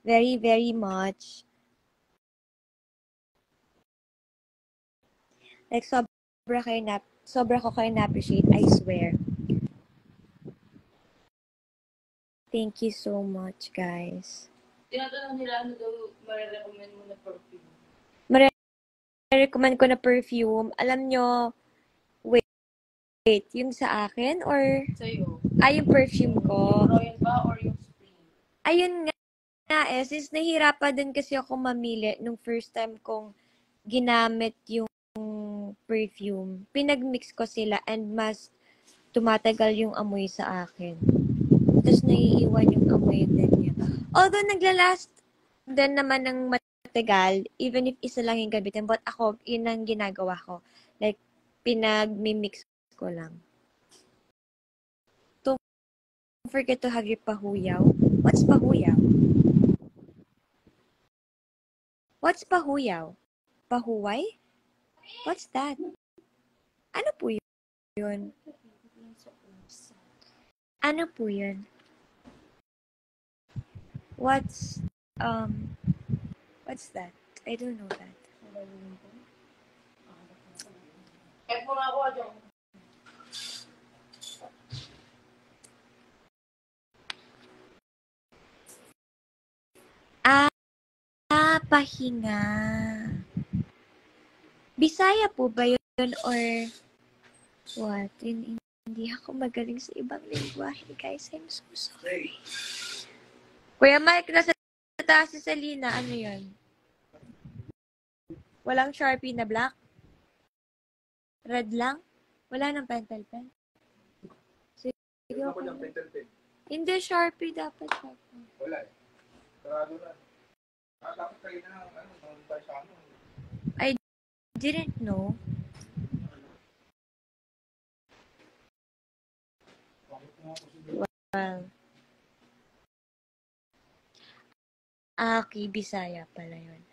Very, very much. Like, sobra ko kayo na-appreciate, I swear. Thank you so much, guys. Tinatanong nila ano daw marirecommend mo na perfume. Recommend ko na perfume. Alam nyo, wait, yung sa akin or Sa'yo. yung perfume ko? Royal ba or yung Spring? Ayun nga since nahihirapan din kasi ako mamili nung first time kong ginamit yung perfume. Pinagmix ko sila and mas tumatagal yung amoy sa akin. Tapos naiiwan yung amoy din niya. Although naglalast din naman ng matagal, even if isa lang yung gamitin. But ako, yun ang ginagawa ko. Like, pinag-mix ko lang. Don't forget to have your pahuyaw. What's pahuyaw? What's pahuyaw? Pahuway? What's that? Ano po yun? Ano po yun? What's that? I don't know that. Kahit mo nga ako, Adjong. Pahinga. Bisaya po ba yun or what? Hindi ako magaling sa ibang lingwahe, guys. I'm so sorry. Kuya Mike, nasa taas si Selena. Ano yun? Walang Sharpie na black? Red lang? Wala nang pentel pen? Sige, Ako ng pentel pen. Hindi, Sharpie dapat. Wala eh. Sarado na. Dapat kayo na, nung tayo sa ano. I didn't know. Well. Okay, Bisaya pala yun.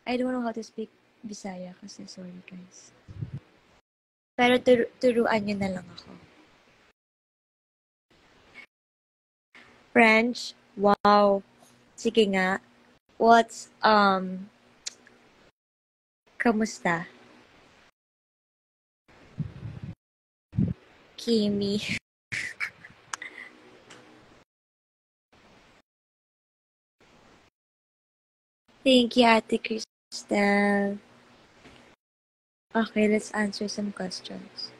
I don't know how to speak Bisaya kasi sorry guys. Pero turuan nyo na lang ako. French? Wow. Sige nga. What's, kamusta? Kimi. Thank you, Ate Cristel. Okay, let's answer some questions.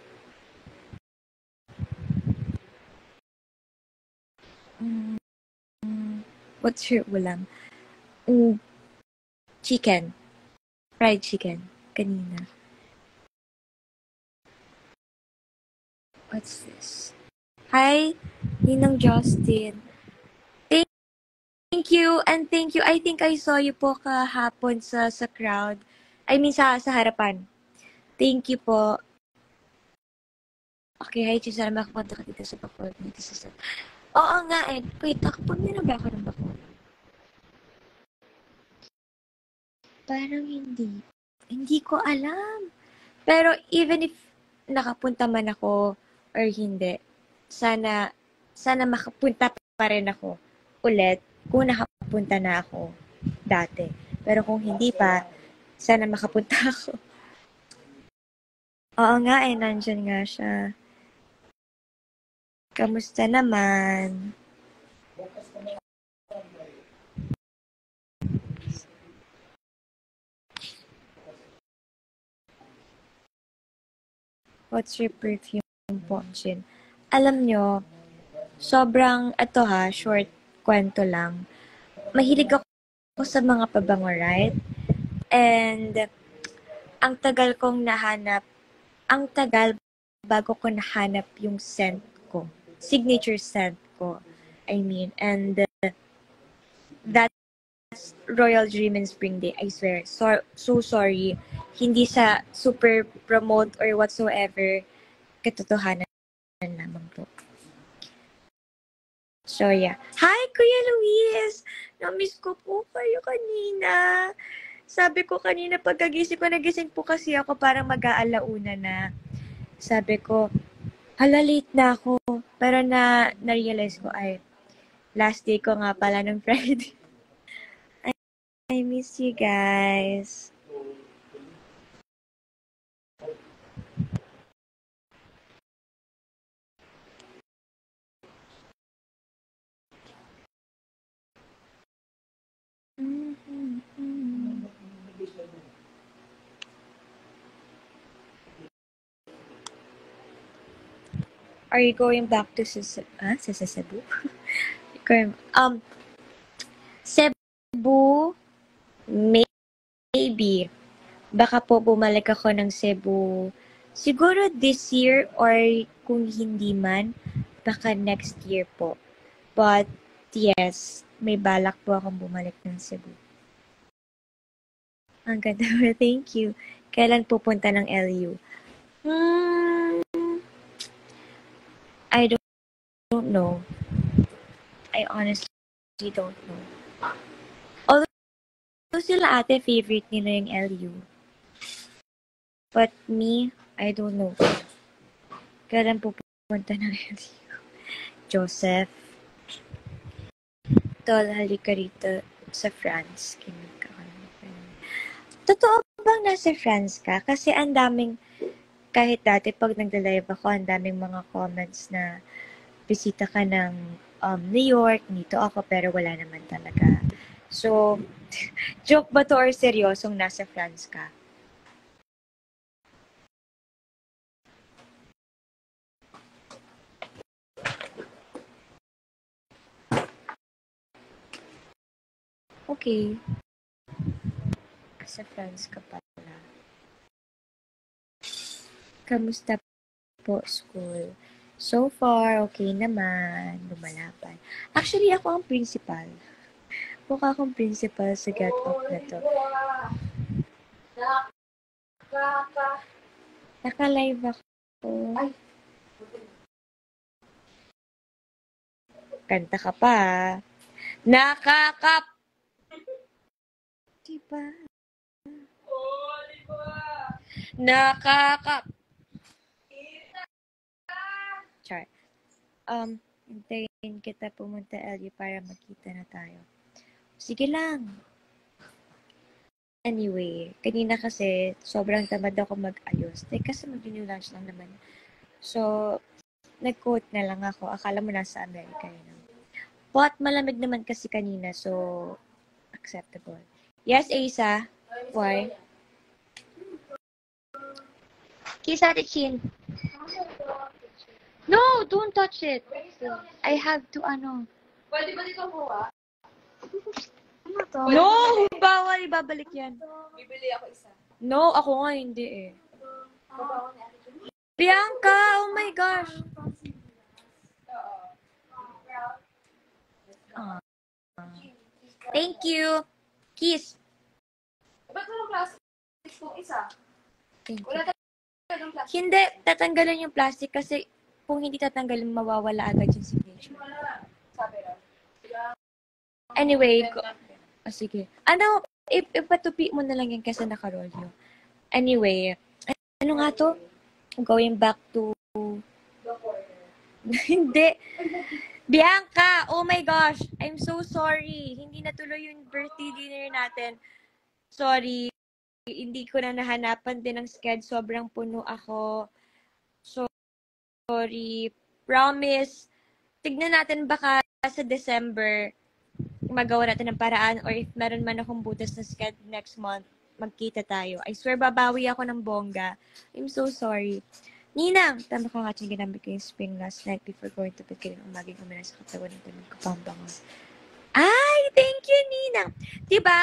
What's your ulam? Chicken. Fried chicken. Kanina. What's this? Hi, Ninong Justin. Thank you, and thank you. I think I saw you po kahapon sa crowd. I mean, sa harapan. Thank you po. Okay, hi, Chisara. Makapunta ka dito sa Bacolod. Oo nga eh. Wait, takapon na ba ako ng Bacolod? Parang hindi. Hindi ko alam. Pero even if nakapunta man ako or hindi, sana makapunta pa rin ako ulit kung nakapunta na ako dati. Pero kung hindi pa, sana makapunta ako. Oo nga eh, nandyan nga siya. Kamusta naman? What's your perfume po, Chin? Alam nyo, sobrang, short kwento lang. Mahilig ako sa mga pabango, right? And, ang tagal bago ko nahanap yung scent ko. Signature scent ko. I mean, and that's Royal Dream in Spring Day. I swear. So sorry. Hindi sa super promote or whatsoever. Katotohanan lamang po. So, yeah. Hi, Kuya Luis! Na-miss ko po kayo kanina. Sabi ko kanina pagkagising ko, nagising po kasi ako parang mag-aalauna na. Sabi ko, hala, late na ako. Pero na-realize ko, ay, last day ko nga pala ng Friday. I miss you guys. Are you going back to Cebu? Cebu, maybe. Baka po bumalik ako ng Cebu. Siguro this year or kung hindi man, baka next year po. But yes, may balak po akong bumalik ng Cebu. Ang ganda. Thank you. Kailan pupunta ng LU? I don't know. I honestly don't know. Although sila ate favorite nila yung LU. But me, I don't know. Kailan pupunta ng LU? Joseph. Tol, halika rito sa France. Kinig ka. Totoo bang nasa France ka? Kasi ang daming, kahit dati pag nagda-live ako, ang daming mga comments na bisita ka ng New York, dito ako, pero wala naman talaga. So, joke ba to or seryosong nasa France ka? Okay. Sa France ka pala. Kamusta po school? So far, okay naman. Lumalaban. Actually, ako ang principal. Mukha akong principal sa Get Up na to. Naka-live ako. Ay. Kanta ka pa. Nakakap! Diba? Oh, diba? Nakakap! Char. Hintayin kita pumunta, LU, para magkita na tayo. Sige lang. Anyway, kanina kasi sobrang tamad ako mag-ayos. Kasi mag-new lunch lang naman. So, nag-quote na lang ako. Akala mo nasa Amerika yun. But malamig naman kasi kanina, so acceptable. Yes, Asa? Why? Kiss at the chin. No, don't touch it. I have to, Pwede ba dito po No! Bawal, ibabalik yan. Bibili ako isa. No, ako nga hindi eh. Bianca! Oh my gosh! Thank you! Kiss! Ba't walang plastic kung isa? Thank you. Wala talagang plastic. Hindi, tatanggalin yung plastic kasi kung hindi tatanggalin, mawawala agad yung signature. Wala. Sabi lang. Anyway, sige. Ipatupi mo na lang yan kasi nakaroll yun. Anyway, ano nga to? Going back to... Hindi. Bianca! Oh my gosh! I'm so sorry. Hindi natuloy yung birthday dinner natin. Sorry. Hindi ko na nahanapan din ng schedule. Sobrang puno ako. Sorry. Promise. Tignan natin baka sa December magawa natin ng paraan or if meron man akong butas na schedule next month, magkita tayo. I swear, babawi ako ng bongga. I'm so sorry. Ninang! Tama ko nga siya ginamit ko yung spring last night before going to bed kayo ng umaging umina sa katawan ng tanong ko pambangon. Ay! Thank you, Ninang! Diba?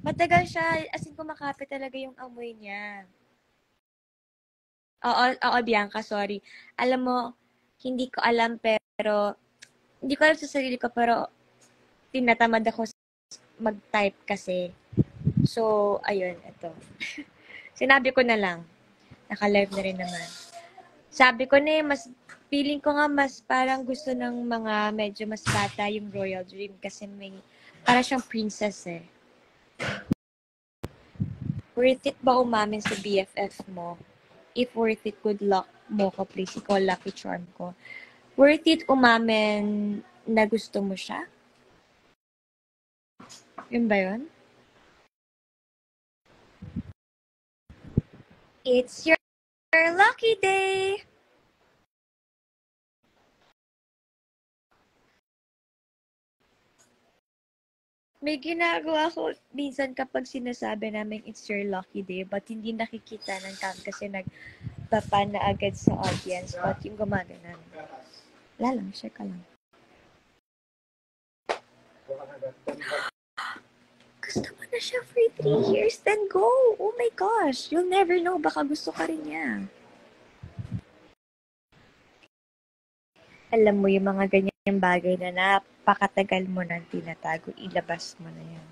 Matagal siya, as in kumakapit talaga yung amoy niya. Oo, Bianca, sorry. Alam mo, hindi ko alam pero, hindi ko alam sa sarili ko pero, tinatamad ako mag-type kasi. So, ayun, ito. Sinabi ko na lang. Naka-live na rin naman. Sabi ko na feeling ko nga mas parang gusto ng mga medyo mas bata yung Royal Dream kasi para siyang princess eh. Worth it ba umamin sa BFF mo? If worth it, good luck mo ko, please. Ikaw, lucky charm ko. Worth it umamin na gusto mo siya? Yun ba yun? It's your lucky day! May ginagawa ko minsan kapag sinasabi namin it's your lucky day, but hindi nakikita ng cam kasi nagpapa na agad sa audience, but yung gumaganan. Wala lang, share ka lang. Gusto mo na siya for 3 years, then go! Oh my gosh! You'll never know, baka gusto ka rin niya. Alam mo yung mga ganyang bagay na napakatagal mo nang tinatago, ilabas mo na yan.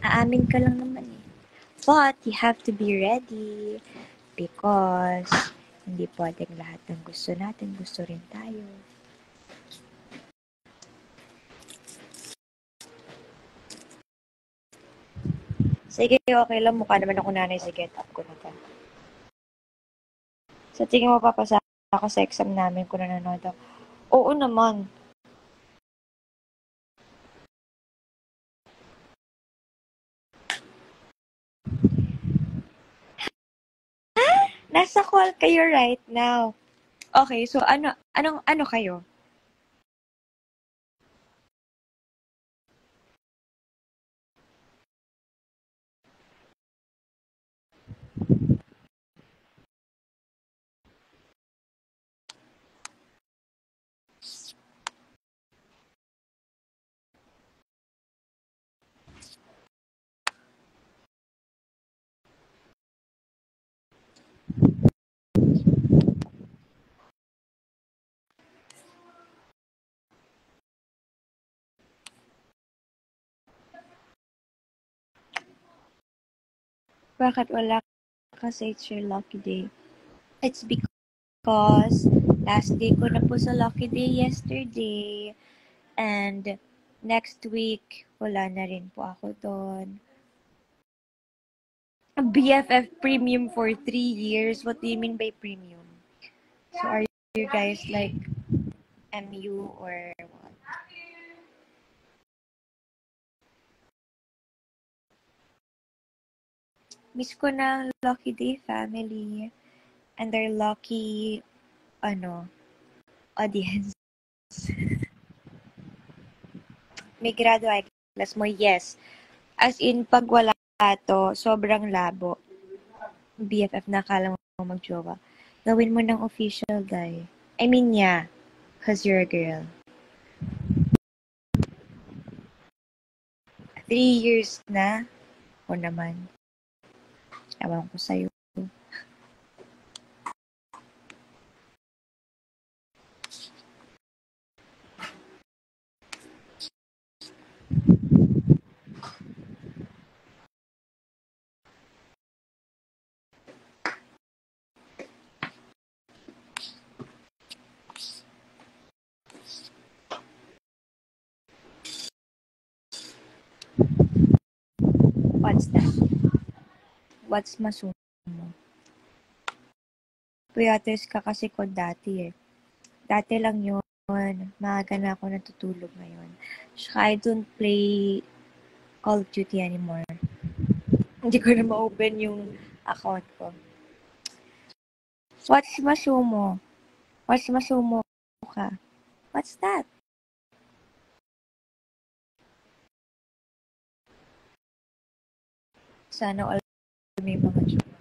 Aamin ka lang naman eh. But you have to be ready because hindi pwedeng lahat ng gusto natin, gusto rin tayo. Sige, okay lang. Mukha naman ako nanay sa get up ko na to. Sa tingin mo papasa ako sa exam namin kung nanonood ako? Oo naman. Nasa call kayo right now. Okay, so ano kayo? Bakit wala kasi it's your lucky day? It's because last day ko na po sa lucky day yesterday. And next week, wala na rin po ako doon. BFF premium for 3 years? What do you mean by premium? So are you guys like MU or what? Miss ko na Lucky Day family and their lucky audience. May grado eyeglass mo? Yes. As in, pag wala to, sobrang labo. BFF na akala mo mag-jowa. Gawin mo ng official, guy. I mean, yeah. Cause you're a girl. 3 years na? O naman. Ewan ko sa'yo. What's that? What's masumo? Pilates ka kasi ko dati eh. Dati lang yun. Maaga na ako natutulog ngayon. Tsaka I don't play Call of Duty anymore. Hindi ko na ma-open yung account ko. What's masumo? What's masumo ka? What's that? Sana all may mga jowa.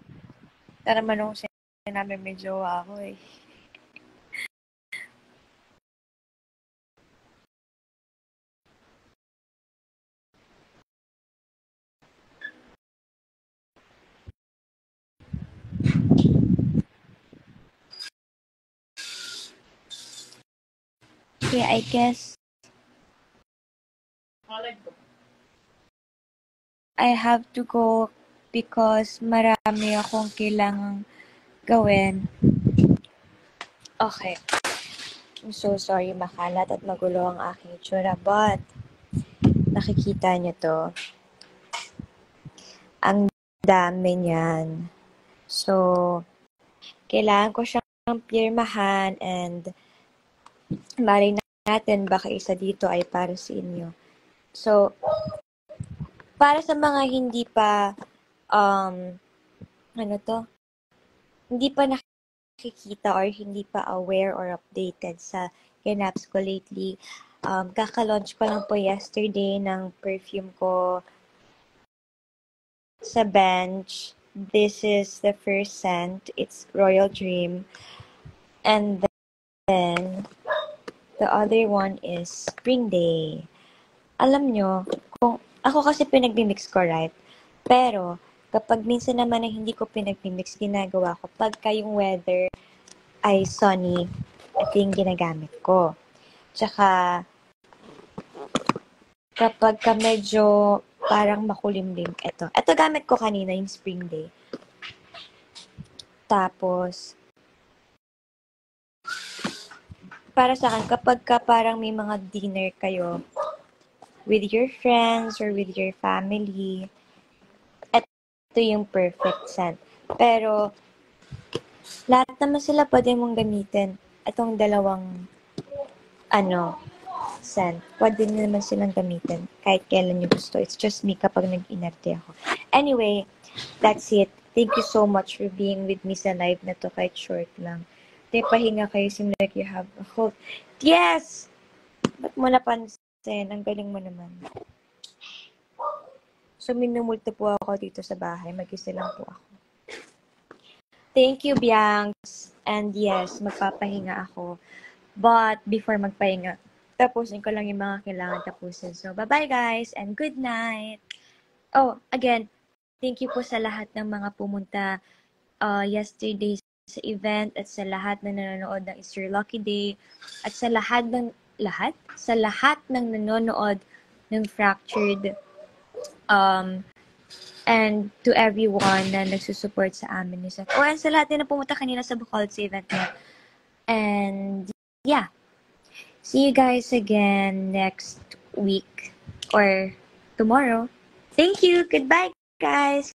Tara man nung sinabi may jowa ako eh. Okay, I guess I have to go because marami akong kailangang gawin. Okay. I'm so sorry makalat at magulo ang aking itsura, but nakikita niyo to. Ang dami niyan. So, kailangan ko siyang pirmahan and malay natin baka isa dito ay para sa inyo. So, para sa mga hindi pa, hindi pa nakikita or hindi pa aware or updated sa ganaps ko lately, kaka-launch ko lang po yesterday ng perfume ko sa Bench. This is the first scent. It's Royal Dream. And then, the other one is Spring Day. Alam nyo, kung ako kasi pinag-mix ko, right? Pero, kapag minsan naman na hindi ko pinag-mix, ginagawa ko, pagka yung weather ay sunny, ito yung ginagamit ko. Tsaka, kapag ka medyo parang makulimlim, ito. Ito gamit ko kanina, yung Spring Day. Tapos, para sa akin, kapag ka parang may mga dinner kayo with your friends or with your family, ito yung perfect scent. Pero, lahat naman sila pwede mong gamitin. Itong dalawang, scent. Pwede naman silang gamitin kahit kailan nyo gusto. It's just me kapag nag-inerte ako. Anyway, that's it. Thank you so much for being with me sa live na to kahit short lang. Pahinga kayo, seem like you have a cold. Yes! Ba't mo napansin? Ang galing mo naman. So, minumulto po ako dito sa bahay. Mag-isa lang po ako. Thank you, Biangs. And yes, magpapahinga ako. But, before magpahinga, tapusin ko lang yung mga kailangan tapusin. So, bye-bye guys and good night! Oh, again, thank you po sa lahat ng mga pumunta yesterday sa event at sa lahat na nanonood ng It's Your Lucky Day at sa lahat ng nanonood ng Fractured and to everyone na nagsusupport sa amin ni Seth. Oh, and sa lahat din na pumunta kanina sa Bukol sa event niya. And yeah, see you guys again next week or tomorrow. Thank you. Goodbye, guys.